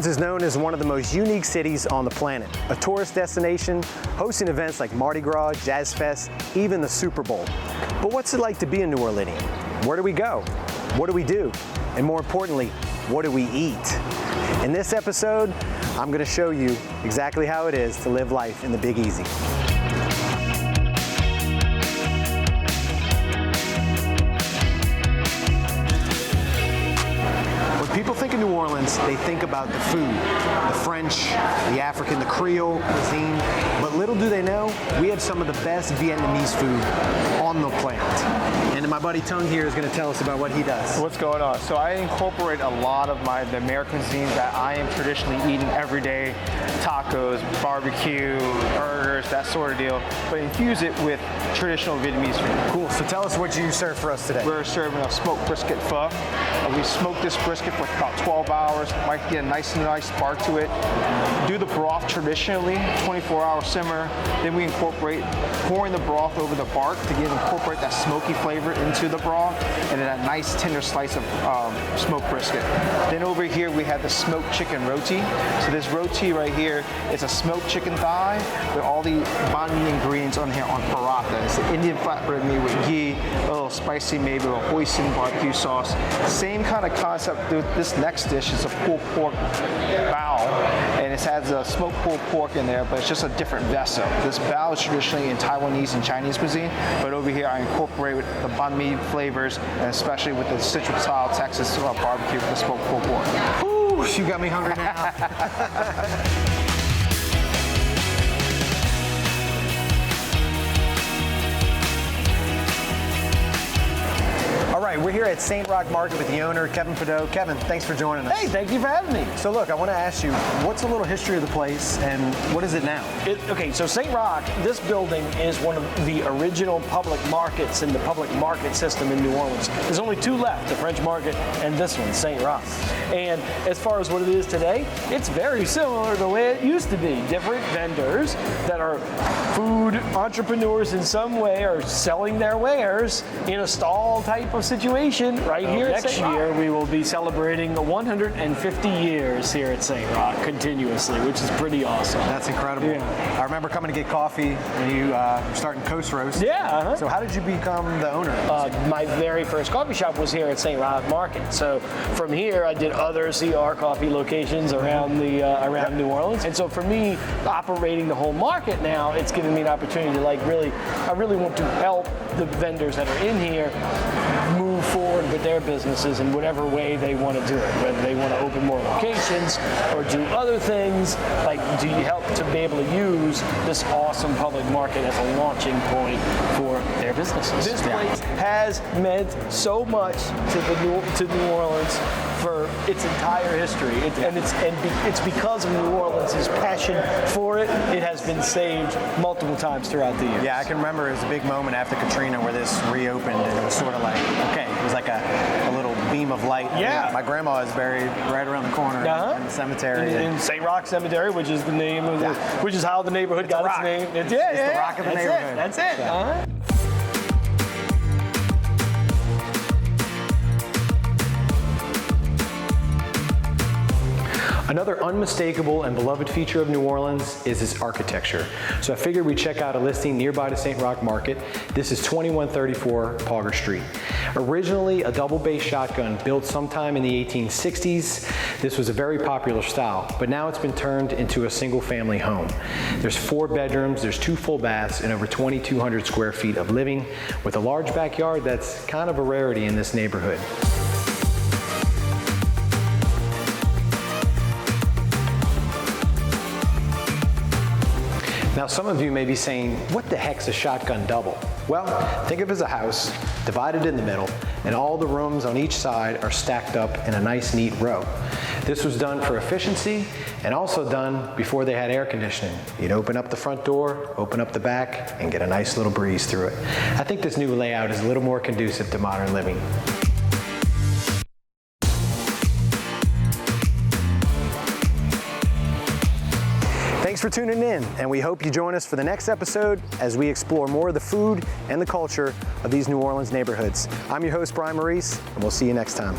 Orleans is known as one of the most unique cities on the planet, a tourist destination, hosting events like Mardi Gras, Jazz Fest, even the Super Bowl. But what's it like to be a New Orleanian? Where do we go? What do we do? And more importantly, what do we eat? In this episode, I'm going to show you exactly how it is to live life in the Big Easy. People think of New Orleans, they think about the food, the French, the African, the Creole cuisine, but little do they know, we have some of the best Vietnamese food on the planet. And my buddy Tung here is going to tell us about what he does. What's going on? So I incorporate a lot of the American cuisines that I am traditionally eating every day, tacos, barbecue, burgers, that sort of deal, but infuse it with traditional Vietnamese food. Cool, so tell us what you serve for us today. We're serving a smoked brisket pho. We smoke this brisket for about 12 hours, might get a nice spark to it. Do the broth traditionally, 24-hour simmer. Then we incorporate pouring the broth over the bark to incorporate that smoky flavor into the broth, and then that nice tender slice of smoked brisket. Then over here we have the smoked chicken roti. So this roti right here is a smoked chicken thigh with all the banh mi ingredients on here on paratha. It's the Indian flatbread meat with ghee, a little spicy maybe with hoisin barbecue sauce. Same kind of concept with this next dish is a pulled pork bao, and it has a smoked pulled pork in there, but it's just a different vessel. This bao is traditionally in Taiwanese and Chinese cuisine, but over here I incorporate the banh mi flavors, and especially with the Citrus-style Texas barbecue with the smoked pulled pork. Ooh, you got me hungry now. All right, we're here at St. Roch Market with the owner, Kevin Fadeau. Kevin, thanks for joining us. Hey, thank you for having me. So look, I want to ask you, what's a little history of the place and what is it now? Okay, so St. Roch, this building is one of the original public markets in the public market system in New Orleans. There's only two left, the French Market and this one, St. Roch. And as far as what it is today, it's very similar to the way it used to be. Different vendors that are food entrepreneurs in some way are selling their wares in a stall type of situation right here at St. Roch. Next year we will be celebrating 150 years here at St. Roch continuously, which is pretty awesome. That's incredible. Yeah. I remember coming to get coffee when you were starting Coast Roast. Yeah. So how did you become the owner? My very first coffee shop was here at St. Roch Market. So from here I did other CR coffee locations around the around New Orleans. And so for me, operating the whole market now, it's given me an opportunity to I really want to help the vendors that are in here move forward with their businesses in whatever way they want to do it, whether they want to open more locations or do other things, like do you help to be able to use this awesome public market as a launching point for their businesses. This place has meant so much to New Orleans for its entire history, it's because of New Orleans' passion for it. It has been saved multiple times throughout the years. Yeah, I can remember it was a big moment after Katrina where this reopened, and it was sort of like, okay, it was like a little beam of light. Yeah. My grandma is buried right around the corner in the cemetery. In St. Roch Cemetery, which is the name of which is how the neighborhood got its name. It's the rock of the neighborhood. That's it. Yeah. Another unmistakable and beloved feature of New Orleans is its architecture. So I figured we'd check out a listing nearby to St. Roch Market. This is 2134 Pauger Street. Originally a double bass shotgun built sometime in the 1860s, this was a very popular style, but now it's been turned into a single family home. There's 4 bedrooms, there's 2 full baths, and over 2,200 square feet of living with a large backyard that's kind of a rarity in this neighborhood. Now some of you may be saying, what the heck's a shotgun double? Well, think of it as a house divided in the middle, and all the rooms on each side are stacked up in a nice neat row. This was done for efficiency and also done before they had air conditioning. You'd open up the front door, open up the back, and get a nice little breeze through it. I think this new layout is a little more conducive to modern living. Thanks for tuning in, and we hope you join us for the next episode as we explore more of the food and the culture of these New Orleans neighborhoods. I'm your host, Brian Maurice, and we'll see you next time.